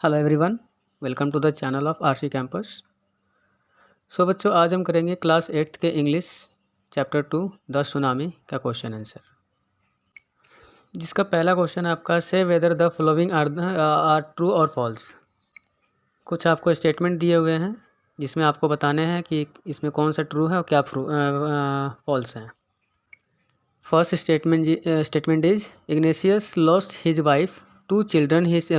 Hello everyone, welcome to the channel of RC campus. So बच्चों, आज हम करेंगे क्लास 8th के इंग्लिश चैप्टर 2 द सुनामी का क्वेश्चन आंसर, जिसका पहला क्वेश्चन है आपका से whether the following are true और फॉल्स। कुछ आपको स्टेटमेंट दिए हुए हैं जिसमें आपको बताने हैं कि इसमें कौन सा ट्रू है और क्या फॉल्स है। First statement is Ignatius lost his wife, 2 children, his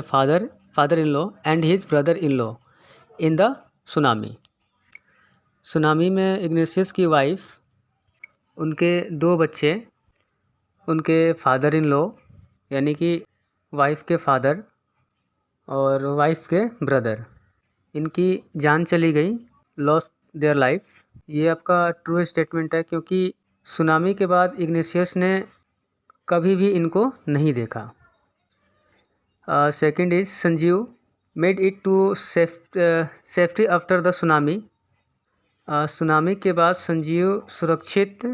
father in law and his brother in law in the tsunami. Tsunami में इग्नेशियस की वाइफ, उनके 2 बच्चे, उनके फादर इन लॉ यानी कि वाइफ के फादर और वाइफ के ब्रदर, इनकी जान चली गई, लॉस्ट देयर लाइफ। ये आपका ट्रू स्टेटमेंट है क्योंकि सुनामी के बाद इग्नेशियस ने कभी भी इनको नहीं देखा। Second is Sanjeev made it to safety after the tsunami. Tsunami के बाद संजीव सुरक्षित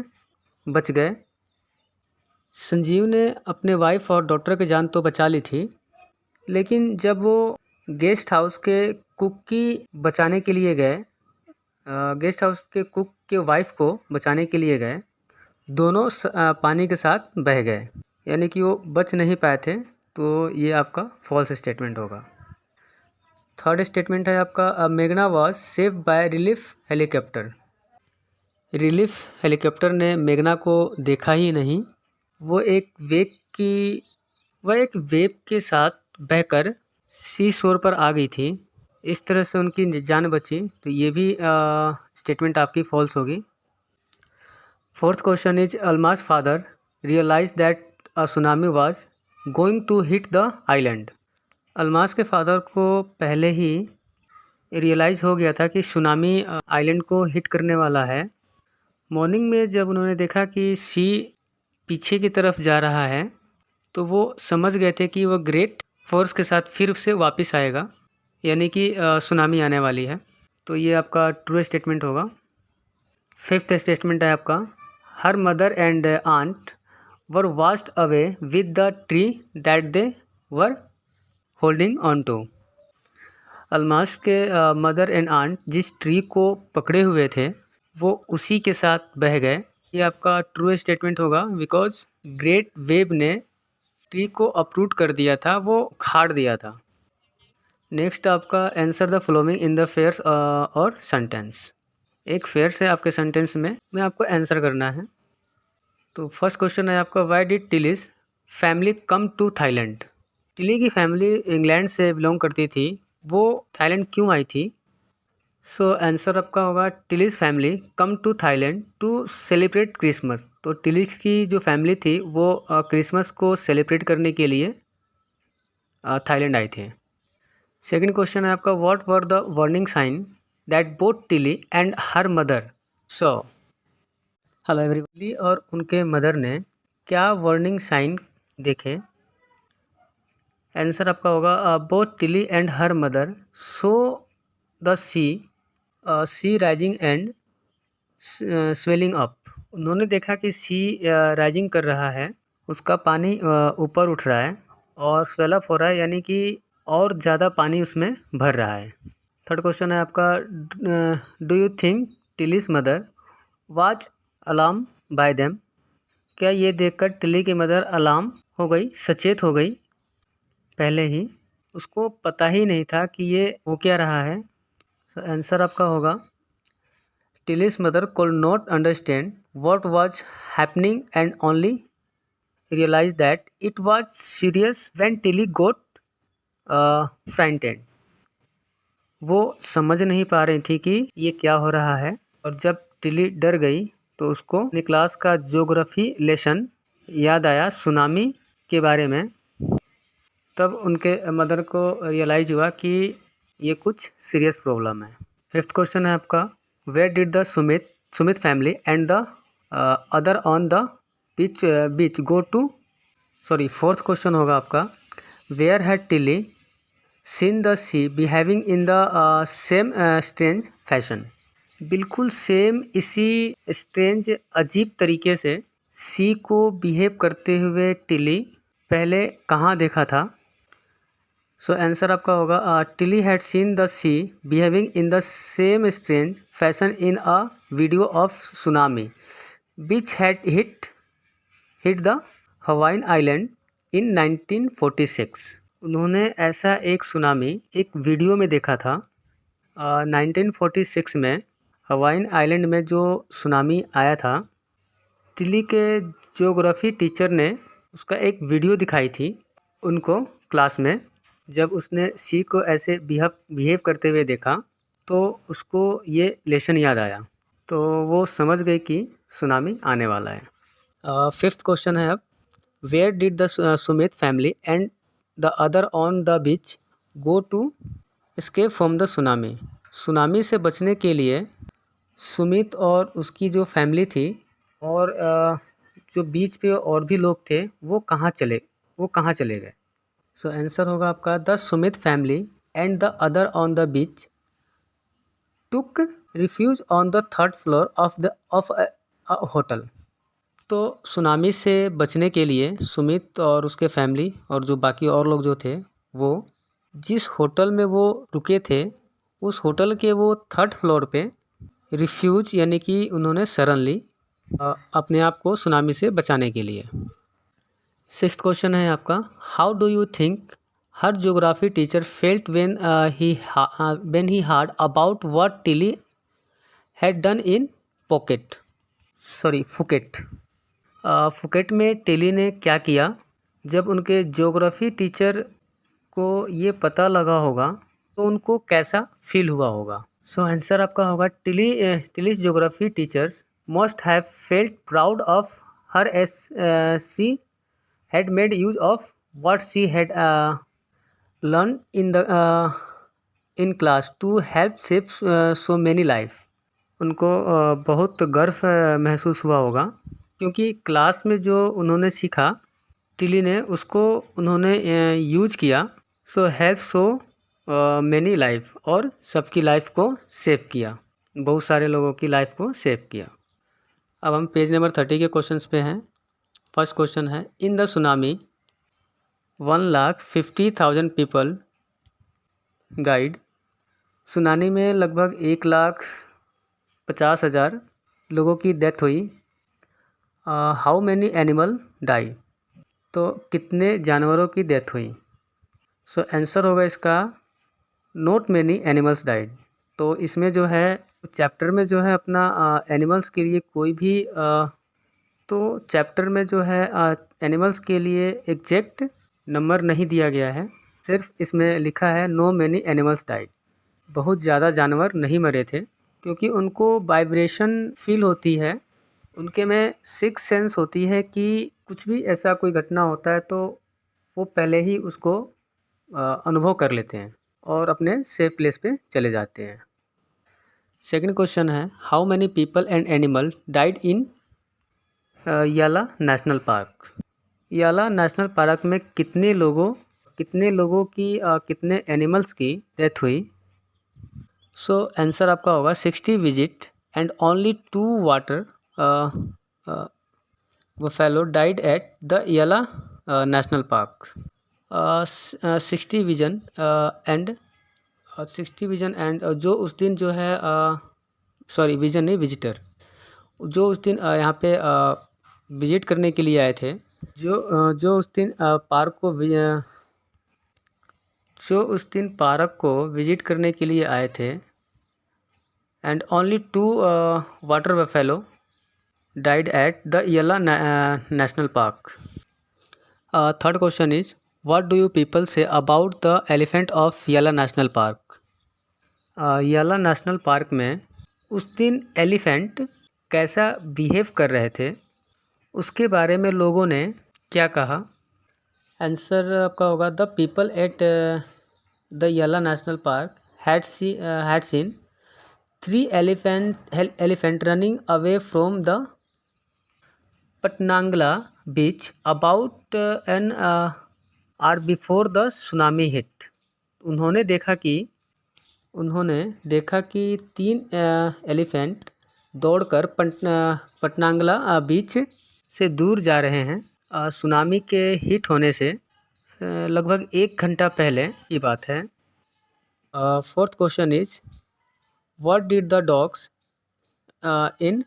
बच गए। संजीव ने अपने वाइफ और डॉटर की जान तो बचा ली थी, लेकिन जब वो गेस्ट हाउस के कुक की बचाने के लिए गए, गेस्ट हाउस के कुक के वाइफ को बचाने के लिए गए, दोनों पानी के साथ बह गए, यानी कि वो बच नहीं पाए थे। तो ये आपका फॉल्स स्टेटमेंट होगा। थर्ड स्टेटमेंट है आपका मेघना was save bye relief helicopter. Relief helicopter ने मेघना को देखा ही नहीं, वो एक वेव के साथ बहकर सी शोर पर आ गई थी, इस तरह से उनकी जान बची। तो ये भी स्टेटमेंट आपकी फॉल्स होगी। Fourth question is Almas father realise that a tsunami was going to hit the island. Almas के फादर को पहले ही रियलाइज़ हो गया था कि सुनामी आइलैंड को हिट करने वाला है। मॉर्निंग में जब उन्होंने देखा कि सी पीछे की तरफ जा रहा है, तो वो समझ गए थे कि वो ग्रेट फोर्स के साथ फिर से वापस आएगा, यानी कि सुनामी आने वाली है। तो ये आपका ट्रू स्टेटमेंट होगा। फिफ्थ स्टेटमेंट है आपका her mother and aunt were washed away with the tree that they were holding on to. Almas के मदर एंड आंट जिस ट्री को पकड़े हुए थे, वो उसी के साथ बह गए। ये आपका ट्रू स्टेटमेंट होगा, बिकॉज ग्रेट वेव ने ट्री को अपरूट कर दिया था, वो उखाड़ दिया था। नेक्स्ट आपका answer the following in the fairs और सेंटेंस। एक फेयर से आपके सेंटेंस में आपको आंसर करना है। तो फर्स्ट क्वेश्चन है आपका why did Tilly's family come to Thailand. Tilly की फैमिली इंग्लैंड से बिलोंग करती थी, वो थाईलैंड क्यों आई थी? सो आंसर आपका होगा Tilly's family come to Thailand to celebrate Christmas. तो टिली की जो फैमिली थी वो क्रिसमस को सेलिब्रेट करने के लिए थाईलैंड आए थे। सेकंड क्वेश्चन है आपका what were the warning sign that both Tilly and her mother saw. Hello everybody, और उनके मदर ने क्या वार्निंग साइन देखे? आंसर आपका होगा both Tilly and her mother saw the sea rising and swelling up. उन्होंने देखा कि सी राइजिंग कर रहा है, उसका पानी ऊपर उठ रहा है और स्वेल अप हो रहा है, यानी कि और ज़्यादा पानी उसमें भर रहा है। थर्ड क्वेश्चन है आपका do you think Tilly's mother was alarm by them. क्या ये देखकर टिली की मदर अलार्म हो गई, सचेत हो गई? पहले ही उसको पता ही नहीं था कि ये हो क्या रहा है। आंसर आपका होगा टिलीज mother could not understand what was happening and only realized that it was serious when Tilly got frightened। वो समझ नहीं पा रही थी कि ये क्या हो रहा है, और जब टिली डर गई तो उसको अपनी क्लास का ज्योग्राफी लेसन याद आया सुनामी के बारे में। तब उनके मदर को रियलाइज हुआ कि ये कुछ सीरियस प्रॉब्लम है। फिफ्थ क्वेश्चन है आपका where did the Smith family and the other on the beach go to. Fourth question होगा आपका where had Tilly seen the sea behaving in the same strange fashion. बिल्कुल same इसी strange अजीब तरीके से सी को बिहेव करते हुए टिली पहले कहाँ देखा था? सो आंसर आपका होगा Tilly had seen the sea behaving in the same strange fashion in a video of tsunami which had hit the Hawaiian island in 1946। उन्होंने ऐसा एक सुनामी एक वीडियो में देखा था 1946 में। हवाइन आइलैंड में जो सुनामी आया था, टिली के ज्योग्राफी टीचर ने उसका एक वीडियो दिखाई थी उनको क्लास में। जब उसने सी को ऐसे बिहेव करते हुए देखा तो उसको ये लेसन याद आया, तो वो समझ गई कि सुनामी आने वाला है। फिफ्थ क्वेश्चन है अब, where did the Smith family and the other on the beach go to escape from the tsunami. Tsunami से बचने के लिए सुमित और उसकी जो फैमिली थी और जो बीच पे और भी लोग थे वो कहाँ चले गए। सो आंसर होगा आपका the Smith family and the other on the beach took refuge on the third floor of a hotel. तो सुनामी से बचने के लिए सुमित और उसके फैमिली और जो बाकी और लोग जो थे वो जिस होटल में वो रुके थे उस होटल के वो थर्ड फ्लोर पे रिफ्यूज यानी कि उन्होंने शरण ली अपने आप को सुनामी से बचाने के लिए। सिक्स्थ क्वेश्चन है आपका, how do you think her geography teacher felt when he heard about what Tilly had done in Phuket. Phuket में टिली ने क्या किया जब उनके ज्योग्राफी टीचर को ये पता लगा होगा तो उनको कैसा फील हुआ होगा। सो आंसर आपका होगा Tilly's geography teachers must have felt proud of her as she had made use of what she had learned in class to help save so many life। उनको बहुत गर्व महसूस हुआ होगा क्योंकि क्लास में जो उन्होंने सीखा टिली ने उसको उन्होंने यूज किया so help so many life और सबकी लाइफ को सेव किया, बहुत सारे लोगों की लाइफ को सेव किया। अब हम पेज नंबर 30 के क्वेश्चंस पे हैं। फर्स्ट क्वेश्चन है, इन the tsunami 1,50,000 people guide. Tsunami में लगभग 1,50,000 लोगों की डेथ हुई। हाउ मैनी एनिमल डाई, तो कितने जानवरों की डेथ हुई। सो आंसर होगा इसका नॉट मैनी एनिमल्स डाइड। तो इसमें जो है चैप्टर में जो है अपना एनिमल्स के लिए कोई भी तो चैप्टर में जो है एनिमल्स के लिए एग्जैक्ट नंबर नहीं दिया गया है, सिर्फ इसमें लिखा है नो मैनी एनिमल्स डाइड। बहुत ज़्यादा जानवर नहीं मरे थे क्योंकि उनको वाइब्रेशन फील होती है, उनके में सिक्स सेंस होती है कि कुछ भी ऐसा कोई घटना होता है तो वो पहले ही उसको अनुभव कर लेते हैं और अपने सेफ प्लेस पे चले जाते हैं। सेकंड क्वेश्चन है, how many people and animal died in याला National Park. Yala National Park में कितने लोगों की कितने एनिमल्स की डेथ हुई। सो आंसर आपका होगा 60 visit and only 2 water buffalo died at the Yala National park. 60 vision and जो उस दिन जो है विजन नहीं विजिटर, जो उस दिन यहाँ पे विजिट करने के लिए आए थे, जो उस दिन पार्क को विजिट करने के लिए आए थे and only 2 water buffalo died at the Yala National Park. Third question is, what do you people say about the elephant of Yala National Park. Yala National Park में उस दिन एलिफेंट कैसा बिहेव कर रहे थे उसके बारे में लोगों ने क्या कहा। आंसर आपका होगा the people at the Yala National Park had seen 3 elephant running away from the Patanangala beach about an hour before the tsunami hit. उन्होंने देखा कि 3 एलिफेंट दौड़कर पटनांगला बीच से दूर जा रहे हैं सुनामी के हिट होने से लगभग 1 घंटा पहले की बात है। Fourth question is what did the dogs in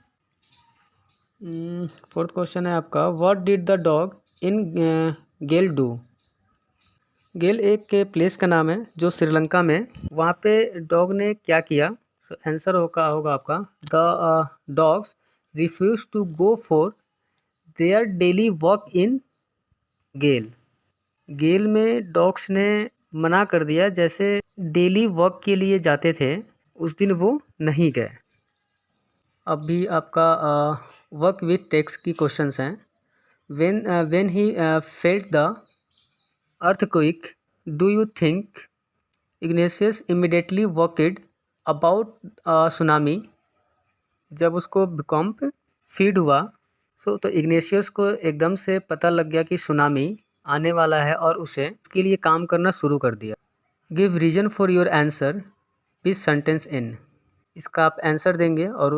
fourth question है आपका, what did the dog in Galle do. Galle एक के प्लेस का नाम है जो श्रीलंका में, वहाँ पे डॉग ने क्या किया। आंसर होगा आपका, the dogs refuse to go for their daily walk in Galle. Galle में डॉग्स ने मना कर दिया, जैसे डेली वॉक के लिए जाते थे उस दिन वो नहीं गए। अभी आपका वर्क विथ टेक्स्ट की क्वेश्चंस हैं। When he felt the earthquake, do you think Ignatius immediately worried about tsunami? जब उसको भूकंप फीड हुआ तो इग्नेशियस को एकदम से पता लग गया कि सुनामी आने वाला है और उसे उसके लिए काम करना शुरू कर दिया। Give reason for your answer with sentence in. इसका आप आंसर देंगे और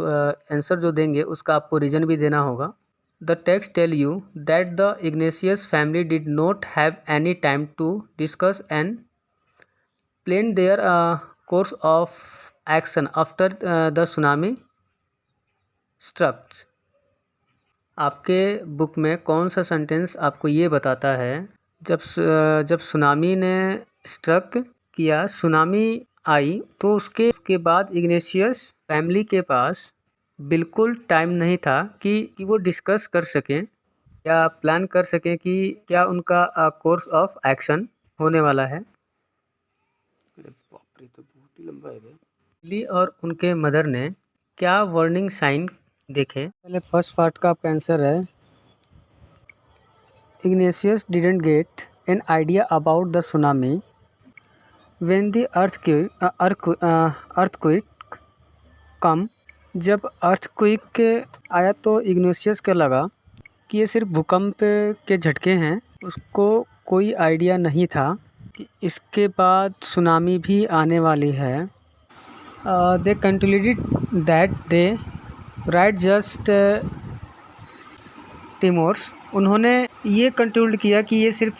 आंसर जो देंगे उसका आपको रीजन भी देना होगा। The text tell you that the Ignatius family did not have any time to discuss and plan their course of action after the tsunami struck। आपके बुक में कौन सा सेंटेंस आपको ये बताता है, जब सुनामी ने स्ट्रक किया, सुनामी आई, तो उसके बाद इग्नेशियस फैमिली के पास बिल्कुल टाइम नहीं था कि वो डिस्कस कर सकें या प्लान कर सकें कि क्या उनका कोर्स ऑफ एक्शन होने वाला है। बाप रे, तो बहुत ही लंबा है। लिली और उनके मदर ने क्या वार्निंग साइन देखे। पहले फर्स्ट पार्ट का आपका आंसर है, Ignatius didn't get an idea about the tsunami when the earthquake came. जब अर्थक्वेक आया तो इग्नेशियस को लगा कि ये सिर्फ भूकंप के झटके हैं, उसको कोई आइडिया नहीं था कि इसके बाद सुनामी भी आने वाली है। They concluded that they right just tremors. उन्होंने ये कंक्लूड किया कि ये सिर्फ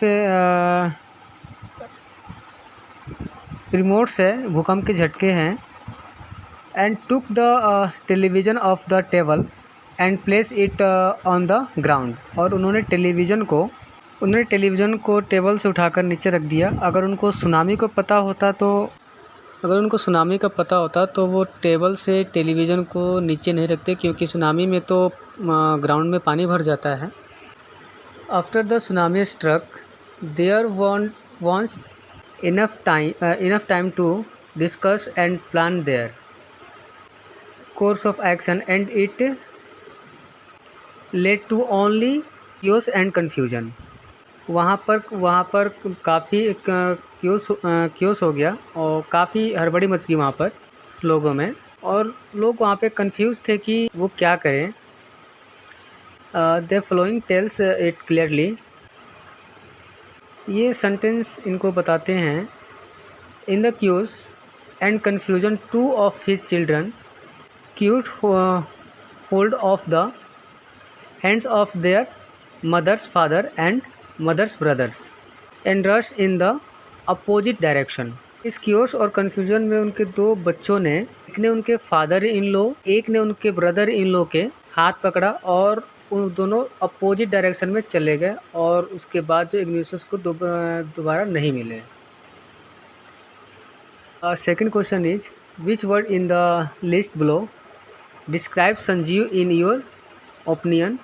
रिमोट्स है, भूकंप के झटके हैं। And took the television of the table and place it on the ground. और उन्होंने टेलीविज़न को टेबल से उठाकर नीचे रख दिया। अगर उनको सुनामी का पता होता तो वो टेबल से टेलीविज़न को नीचे नहीं रखते, क्योंकि सुनामी में तो ग्राउंड में पानी भर जाता है। After the tsunami struck there was enough time to discuss and plan their course of action and it led to only chaos and confusion। वहाँ पर काफ़ी chaos हो गया और काफ़ी हड़बड़ी मच गई वहाँ पर लोगों में, और लोग वहाँ पे कंफ्यूज थे कि वो क्या करें। The following tells it clearly। ये सेंटेंस इनको बताते हैं, in the chaos and confusion two of his children caught hold of the hands of their mother's father and mother's brothers and rushed in the opposite direction। इस cures और confusion में उनके दो बच्चों ने, एक ने उनके फादर इन लॉ, एक ने उनके ब्रदर इन लॉ के हाथ पकड़ा और उन दोनों अपोजिट डायरेक्शन में चले गए, और उसके बाद जो इग्नेशियस को दोबारा नहीं मिले। Second question is which word in the list below describe Sanjeev in your opinion.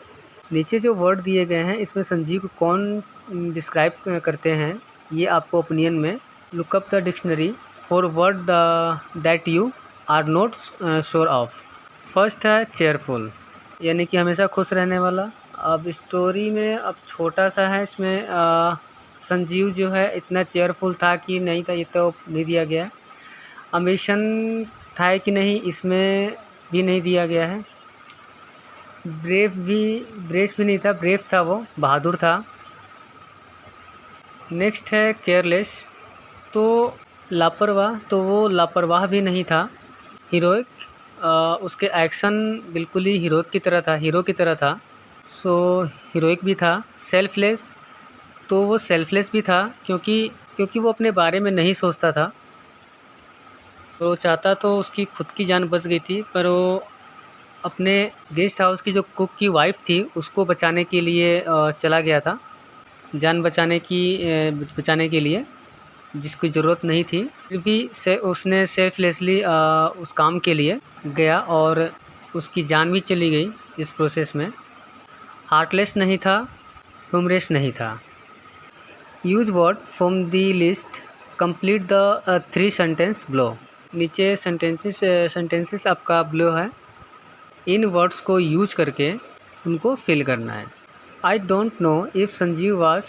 नीचे जो वर्ड दिए गए हैं इसमें संजीव को कौन डिस्क्राइब करते हैं, ये आपको ओपिनियन में look up the dictionary for word that you are not sure of. First है चेयरफुल, यानी कि हमेशा खुश रहने वाला। अब स्टोरी में अब छोटा सा है, इसमें संजीव जो है इतना चेयरफुल था कि नहीं था, ये तो नहीं दिया गया। अम्बिशन था कि नहीं, इसमें भी नहीं दिया गया है। ब्रेव भी नहीं था, ब्रेव था, वो बहादुर था। नेक्स्ट है केयरलेस, तो लापरवाह, तो वो लापरवाह भी नहीं था। हीरोइक, उसके एक्शन बिल्कुल ही हीरो की तरह था, सो हीरोइक भी था। सेल्फलेस, तो वो सेल्फलेस भी था क्योंकि वो अपने बारे में नहीं सोचता था। और वो चाहता तो उसकी खुद की जान बच गई थी, पर वो अपने गेस्ट हाउस की जो कुक की वाइफ थी उसको बचाने के लिए चला गया था। जान बचाने के लिए जिसकी ज़रूरत नहीं थी, फिर भी से उसने सेल्फलेसली उस काम के लिए गया और उसकी जान भी चली गई इस प्रोसेस में। हार्टलेस नहीं था, ह्यूमरस नहीं था। Use word from the list, complete the 3 sentence blow. नीचे सेंटेंसेस आपका ब्लो है, इन वर्ड्स को यूज करके उनको फिल करना है। I don't know if Sanjeev was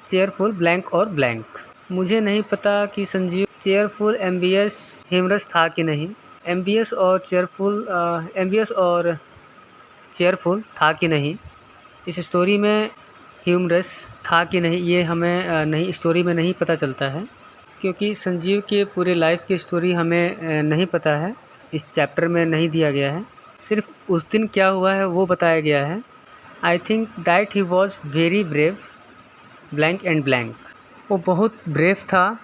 cheerful blank और ब्लैंक। मुझे नहीं पता कि संजीव चेयरफुल, एम्बियस, ह्यूमरस था कि नहीं। एम्बियस और चेयरफुल था कि नहीं। इस स्टोरी में ह्यूमरस था कि नहीं, ये हमें नहीं स्टोरी में नहीं पता चलता है, क्योंकि संजीव के पूरे लाइफ की स्टोरी हमें नहीं पता है, इस चैप्टर में नहीं दिया गया है। सिर्फ उस दिन क्या हुआ है वो बताया गया है। I think that he was very brave blank and blank. वो बहुत ब्रेव था,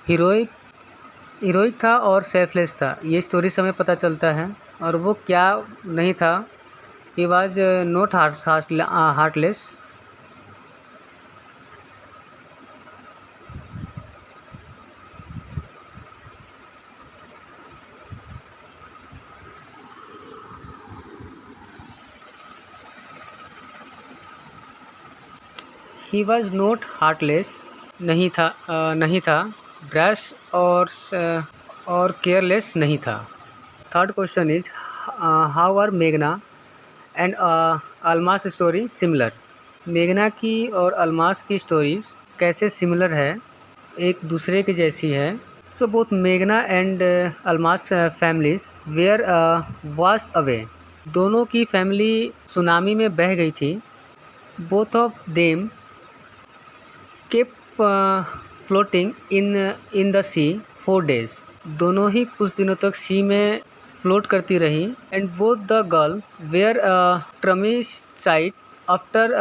हीरोइक था और सेल्फलेस था, ये स्टोरी से हमें पता चलता है। और वो क्या नहीं था, he was not heartless. He was not heartless नहीं था। ब्रश और केयरलेस नहीं था। Third question is how are मेघना एंड अलमास स्टोरी सिमिलर। मेघना की और अलमास की स्टोरीज कैसे सिमिलर है, एक दूसरे के जैसी है। सो बोथ मेघना and Almas families were washed away. दोनों की फैमिली सुनामी में बह गई थी। Both of them kept floating in the sea 4 days। दोनों ही कुछ दिनों तक सी में फ्लोट करती रही। And both the girl were traumatised after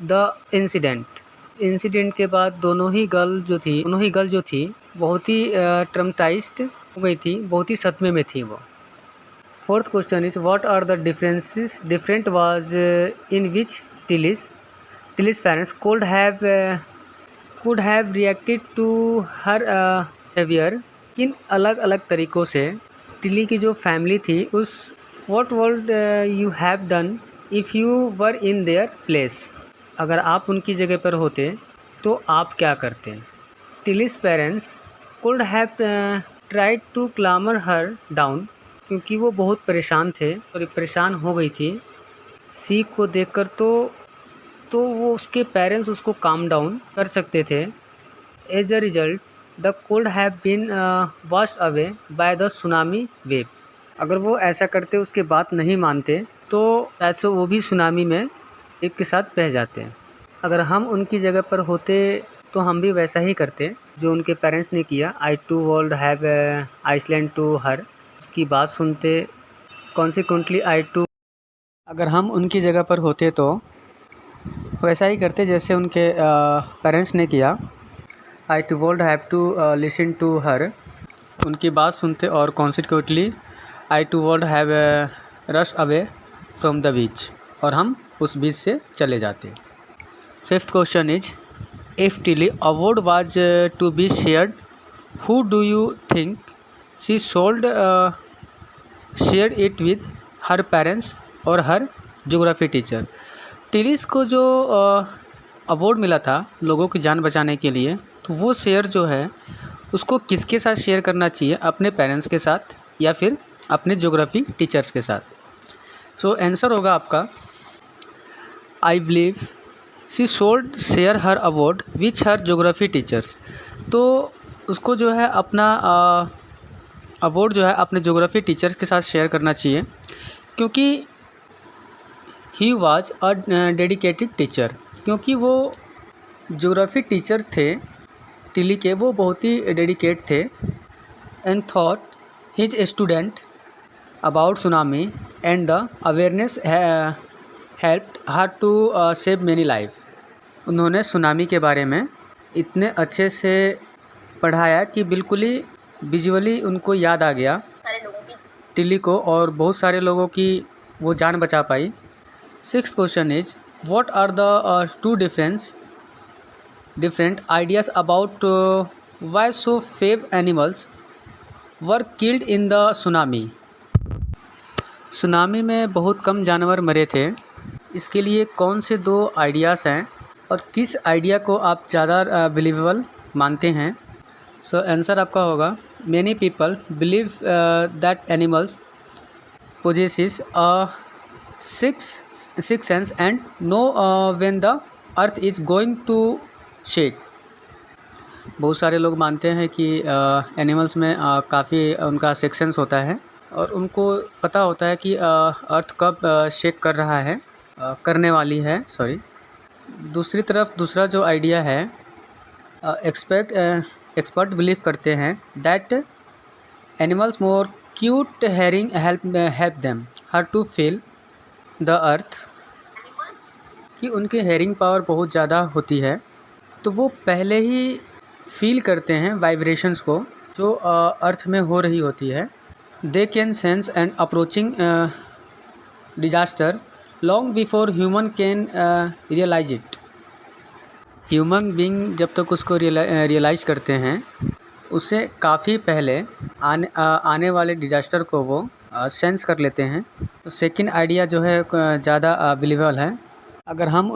the incident के बाद दोनों ही गर्ल जो थी बहुत ही ट्रॉमेटाइज्ड हो गई थी, बहुत ही सदमे में थी वो। Fourth question is what are the different ways in which Tilly's parents could have reacted to her behavior। किन अलग अलग तरीक़ों से टिली की जो फैमिली थी उस what would you have done if you were in their place। अगर आप उनकी जगह पर होते तो आप क्या करते। Tilly's parents could have tried to calm her down, क्योंकि वो बहुत परेशान थे और परेशान हो गई थी सी को देखकर, तो वो उसके पेरेंट्स उसको काम डाउन कर सकते थे। As a result they could have been washed away by the tsunami waves. अगर वो ऐसा करते, उसके बात नहीं मानते, तो शायद से वो भी सुनामी में एक के साथ बह जाते हैं। अगर हम उनकी जगह पर होते तो हम भी वैसा ही करते जो उनके पेरेंट्स ने किया। I too would have listened to her, उसकी बात सुनते। कॉन्सिक्वेंटली अगर हम उनकी जगह पर होते तो वैसा ही करते जैसे उनके पेरेंट्स ने किया। I too would have to listen to her, उनकी बात सुनते। और consequently I too would have rush away from the beach, और हम उस बीच से चले जाते। Fifth question is if Tilly award was to be shared, who do you think she should share it with her parents और her geography teacher. टिलीस को जो award मिला था लोगों की जान बचाने के लिए, तो वो शेयर जो है उसको किसके साथ शेयर करना चाहिए, अपने पेरेंट्स के साथ या फिर अपने ज्योग्राफी टीचर्स के साथ। सो आंसर होगा आपका I believe she should share her award with her geography teachers. तो उसको जो है अपना अवार्ड जो है अपने ज्योग्राफी टीचर्स के साथ शेयर करना चाहिए, क्योंकि he was a dedicated teacher. क्योंकि वो ज्योग्राफी टीचर थे टिली के, वो बहुत ही डेडिकेट थे। And taught his student about tsunami and the awareness helped her to save many life. उन्होंने सुनामी के बारे में इतने अच्छे से पढ़ाया कि बिल्कुल ही विजुअली उनको याद आ गया टिल्ली को, और बहुत सारे लोगों की वो जान बचा पाई। 6th question is what are the two different ideas about why so few animals were killed in the tsunami. Tsunami में बहुत कम जानवर मरे थे, इसके लिए कौन से 2 आइडियाज़ हैं और किस आइडिया को आप ज़्यादा बिलीवेबल मानते हैं। सो आंसर आपका होगा many people believe that animals possesses a sixth sense and know when the earth is going to shake। बहुत सारे लोग मानते हैं कि एनिमल्स में काफ़ी उनका सिक्स सेंस होता है और उनको पता होता है कि अर्थ कब शेक कर रहा है, करने वाली है, सॉरी। दूसरी तरफ दूसरा जो आइडिया है, एक्सपर्ट बिलीव करते हैं that animals more acute hearing help them hear to feel the earth, कि उनकी हेयरिंग पावर बहुत ज़्यादा होती है तो वो पहले ही फील करते हैं वाइब्रेशंस को जो अर्थ में हो रही होती है। They can sense an approaching disaster long before human can realise it. Human being जब तक उसको रियलाइज करते हैं उससे काफ़ी पहले आने वाले डिजास्टर को वो सेंस कर लेते हैं। तो सेकंड आइडिया जो है ज़्यादा बिलीवेबल है। अगर हम